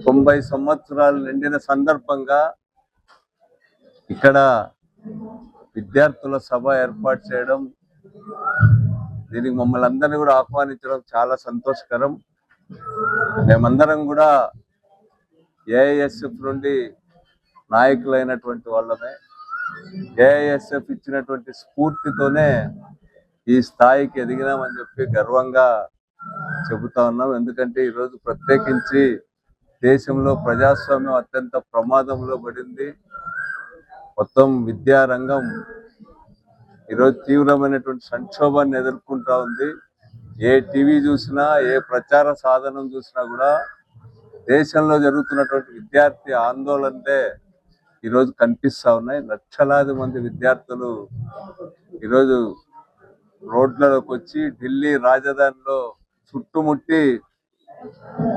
90 సంవత్సరాలు నిండిన సందర్భంగా ఇక్కడ విద్యార్థుల సభ ఏర్పాటు చేయడం, దీనికి మమ్మల్ని అందరినీ కూడా ఆహ్వానించడం చాలా సంతోషకరం. మేమందరం కూడా ఏఐఎస్ఎఫ్ నుండి నాయకులైనటువంటి వాళ్ళమే. ఏఐఎస్ఎఫ్ ఇచ్చినటువంటి స్ఫూర్తితోనే ఈ స్థాయికి ఎదిగినామని చెప్పి గర్వంగా చెబుతా ఉన్నాం. ఎందుకంటే ఈరోజు ప్రత్యేకించి దేశంలో ప్రజాస్వామ్యం అత్యంత ప్రమాదంలో పడింది. మొత్తం విద్యారంగం ఈరోజు తీవ్రమైనటువంటి సంక్షోభాన్ని ఎదుర్కొంటా ఉంది. ఏ టీవీ చూసినా, ఏ ప్రచార సాధనం చూసినా కూడా దేశంలో జరుగుతున్నటువంటి విద్యార్థి ఆందోళనలే ఈరోజు కనిపిస్తూ ఉన్నాయి. లక్షలాది మంది విద్యార్థులు ఈరోజు రోడ్లలోకి వచ్చి ఢిల్లీ రాజధానిలో చుట్టుముట్టి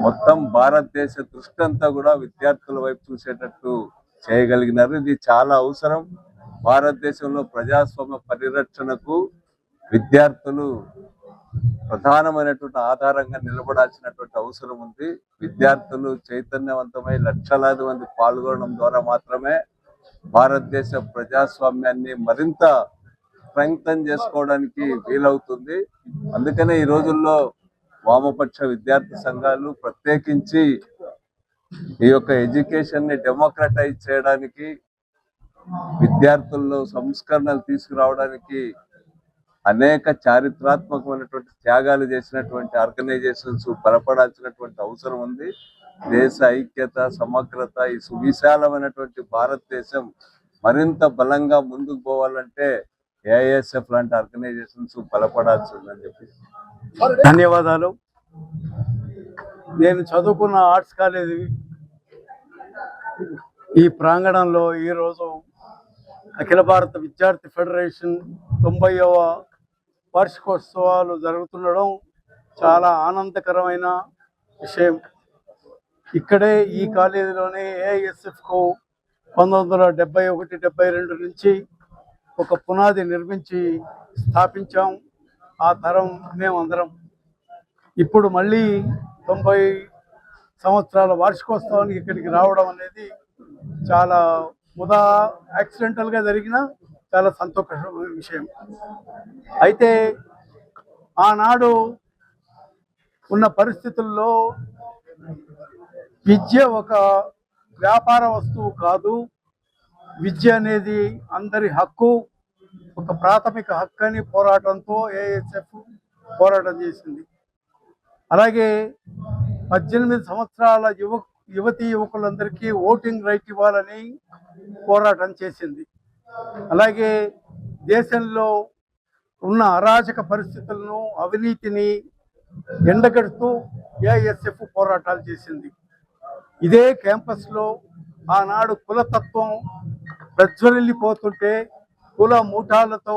మొత్తం భారతదేశ దృష్టి అంతా కూడా విద్యార్థుల వైపు చూసేటట్టు చేయగలిగినారు. ఇది చాలా అవసరం. భారతదేశంలో ప్రజాస్వామ్య పరిరక్షణకు విద్యార్థులు ప్రధానమైనటువంటి ఆధారంగా నిలబడాల్సినటువంటి అవసరం ఉంది. విద్యార్థులు చైతన్యవంతమై లక్షలాది మంది పాల్గొనడం ద్వారా మాత్రమే భారతదేశ ప్రజాస్వామ్యాన్ని మరింత స్ట్రెంగ్తన్ చేసుకోవడానికి వీలవుతుంది. అందుకనే ఈ రోజుల్లో వామపక్ష విద్యార్థి సంఘాలు ప్రత్యేకించి ఈ యొక్క ఎడ్యుకేషన్ ని డెమోక్రటైజ్ చేయడానికి, విద్యార్థుల్లో సంస్కరణలు తీసుకురావడానికి అనేక చారిత్రాత్మకమైనటువంటి త్యాగాలు చేసినటువంటి ఆర్గనైజేషన్స్ బలపడాల్సినటువంటి అవసరం ఉంది. దేశ ఐక్యత, సమగ్రత, ఈ సువిశాలమైనటువంటి భారతదేశం మరింత బలంగా ముందుకు పోవాలంటే ఏఐఎస్ఎఫ్ లాంటి ఆర్గనైజేషన్స్ బలపడాల్సి ఉందని చెప్పి. ధన్యవాదాలు. నేను చదువుకున్న ఆర్ట్స్ కాలేజీ ఈ ప్రాంగణంలో ఈరోజు అఖిల భారత విద్యార్థి ఫెడరేషన్ 90వ వార్షికోత్సవాలు జరుగుతుండడం చాలా ఆనందకరమైన విషయం. ఇక్కడే ఈ కాలేజీలోనే ఏఐఎస్ఎఫ్కు 1971-72 నుంచి ఒక పునాది నిర్మించి స్థాపించాం. ఆ తరం మేమందరం ఇప్పుడు మళ్ళీ 90 సంవత్సరాల వార్షికోత్సవానికి ఇక్కడికి రావడం అనేది చాలా యాక్సిడెంటల్గా జరిగిన చాలా సంతోషమైన విషయం. అయితే ఆనాడు ఉన్న పరిస్థితుల్లో విద్య ఒక వ్యాపార వస్తువు కాదు, విద్య అనేది అందరి హక్కు, ఒక ప్రాథమిక హక్కు అని పోరాటంతో ఏఐఎస్ఎఫ్ పోరాటం చేసింది. అలాగే 18 సంవత్సరాల యువతీ యువకులందరికీ ఓటింగ్ రైట్ ఇవ్వాలని పోరాటం చేసింది. అలాగే దేశంలో ఉన్న అరాచక పరిస్థితులను, అవినీతిని ఎండగడుతూ ఏఐఎస్ఎఫ్ పోరాటాలు చేసింది. ఇదే క్యాంపస్లో ఆనాడు కులతత్వం ప్రజ్వలిల్లిపోతుంటే, కుల మూఠాలతో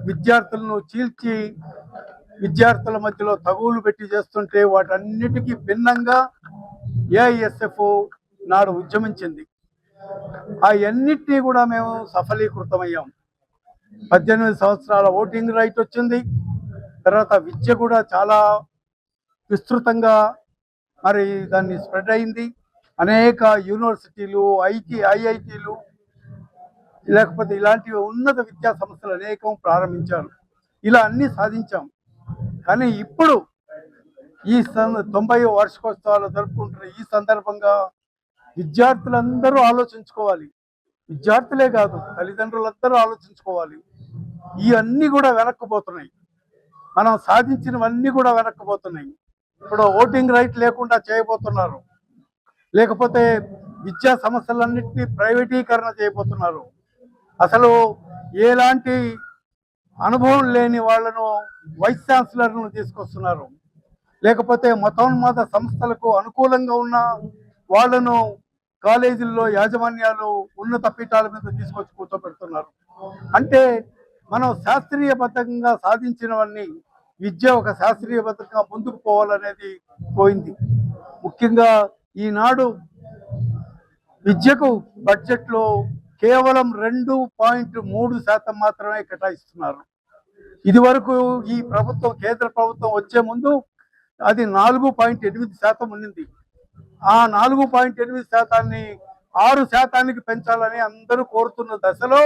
విద్యార్థులను చీల్చి విద్యార్థుల మధ్యలో తగువులు పెట్టి చేస్తుంటే వాటన్నిటికీ భిన్నంగా ఏఐఎస్ఎఫ్ నాడు ఉద్యమించింది. అవన్నిటినీ కూడా మేము సఫలీకృతమయ్యాం. 18 సంవత్సరాల ఓటింగ్ రైట్ వచ్చింది. తర్వాత విద్య కూడా చాలా విస్తృతంగా మరి దాన్ని స్ప్రెడ్ అయింది. అనేక యూనివర్సిటీలు, ఐఐటీలు, లేకపోతే ఇలాంటి ఉన్నత విద్యా సంస్థలు అనేకం ప్రారంభించారు. ఇలా అన్నీ సాధించాం. కానీ ఇప్పుడు ఈ 90వ వార్షికోత్సవాలు జరుపుకుంటున్న ఈ సందర్భంగా విద్యార్థులందరూ ఆలోచించుకోవాలి. విద్యార్థులే కాదు, తల్లిదండ్రులందరూ ఆలోచించుకోవాలి. ఇవన్నీ కూడా వెనక్కిపోతున్నాయి. మనం సాధించినవన్నీ కూడా వెనక్కిపోతున్నాయి. ఇప్పుడు ఓటింగ్ రైట్ లేకుండా చేయబోతున్నారు, లేకపోతే విద్యా సంస్థలన్నింటినీ ప్రైవేటీకరణ చేయబోతున్నారు. అసలు ఎలాంటి అనుభవం లేని వాళ్ళను వైస్ ఛాన్సలర్ను తీసుకొస్తున్నారు, లేకపోతే మతోన్మాద సంస్థలకు అనుకూలంగా ఉన్న వాళ్ళను కాలేజీల్లో యాజమాన్యాలు ఉన్నత పీఠాల మీద తీసుకొచ్చి కూర్చోబెడుతున్నారు. అంటే మనం శాస్త్రీయబద్ధంగా సాధించినవన్నీ, విద్య ఒక శాస్త్రీయబద్ధంగా ముందుకు పోవాలనేది పోయింది. ముఖ్యంగా ఈనాడు విద్యకు బడ్జెట్లో కేవలం 2.3% మాత్రమే కేటాయిస్తున్నారు. ఇది వరకు ఈ ప్రభుత్వం, కేంద్ర ప్రభుత్వం వచ్చే ముందు అది 4.8% ఉండింది. ఆ 4.8% 6% పెంచాలని అందరూ కోరుతున్న దశలో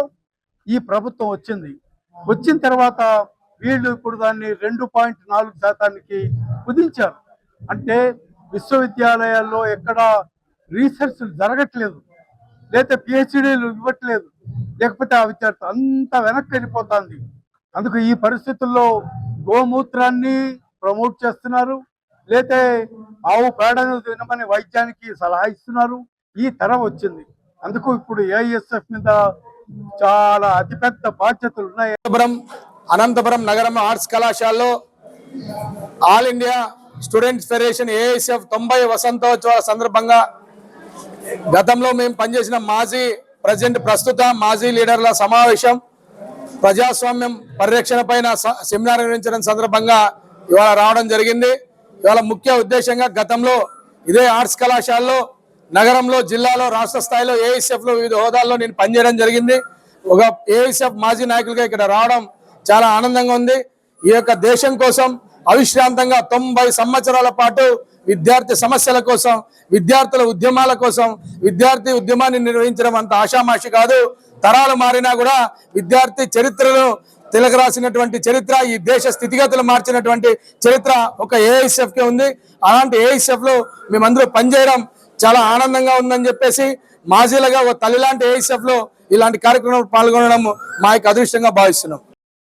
ఈ ప్రభుత్వం వచ్చింది. వచ్చిన తర్వాత వీళ్ళు ఇప్పుడు దాన్ని 2.4% కుదించారు. అంటే విశ్వవిద్యాలయాల్లో ఎక్కడ రీసెర్చ్ జరగట్లేదు, లేకపోతే పిహెచ్డీలు ఇవ్వట్లేదు, లేకపోతే ఆ విద్యార్థి అంతా వెనక్కి వెళ్ళిపోతుంది. అందుకు ఈ పరిస్థితుల్లో గోమూత్రాన్ని ప్రమోట్ చేస్తున్నారు, లేతే ఆవు పేడను తినమని వైద్యానికి సలహా ఇస్తున్నారు. ఈ తరం వచ్చింది. అందుకు ఇప్పుడు ఏఐఎస్ఎఫ్ మీద చాలా అతిపెద్ద బాధ్యతలు ఉన్నాయి. అనంతపురం నగరం ఆర్ట్స్ కళాశాలలో all India students federation AISF 90 వసంతోత్సవాల సందర్భంగా గతంలో మేము పనిచేసిన ప్రస్తుత మాజీ లీడర్ల సమావేశం, ప్రజాస్వామ్యం పరిరక్షణ పైన సెమినార్ నిర్వహించడం సందర్భంగా ఇవాళ రావడం జరిగింది. ఇవాళ ముఖ్య ఉద్దేశంగా గతంలో ఇదే ఆర్ట్స్ కళాశాలలో నగరంలో, జిల్లాలో, రాష్ట్ర స్థాయిలో ఏఐఎస్ఎఫ్ లో వివిధ హోదాల్లో నేను పనిచేయడం జరిగింది. ఒక ఏఐఎస్ఎఫ్ మాజీ నాయకులుగా ఇక్కడ రావడం చాలా ఆనందంగా ఉంది. ఈ యొక్క దేశం కోసం అవిశ్రాంతంగా 90 సంవత్సరాల పాటు విద్యార్థి సమస్యల కోసం, విద్యార్థుల ఉద్యమాల కోసం విద్యార్థి ఉద్యమాన్ని నిర్వహించడం అంత ఆషామాషి కాదు. తరాలు మారినా కూడా విద్యార్థి చరిత్రను తిలకరాసినటువంటి చరిత్ర, ఈ దేశ స్థితిగతులు మార్చినటువంటి చరిత్ర ఒక ఏఐఎస్ఎఫ్ కే ఉంది. అలాంటి ఏఐఎస్ఎఫ్ లో మేమందరూ పనిచేయడం చాలా ఆనందంగా ఉందని చెప్పేసి, మాజీలుగా ఒక తల్లి లాంటి ఏఐఎస్ఎఫ్ లో ఇలాంటి కార్యక్రమంలో పాల్గొనడం మా యొక్క అదృష్టంగా భావిస్తున్నాం.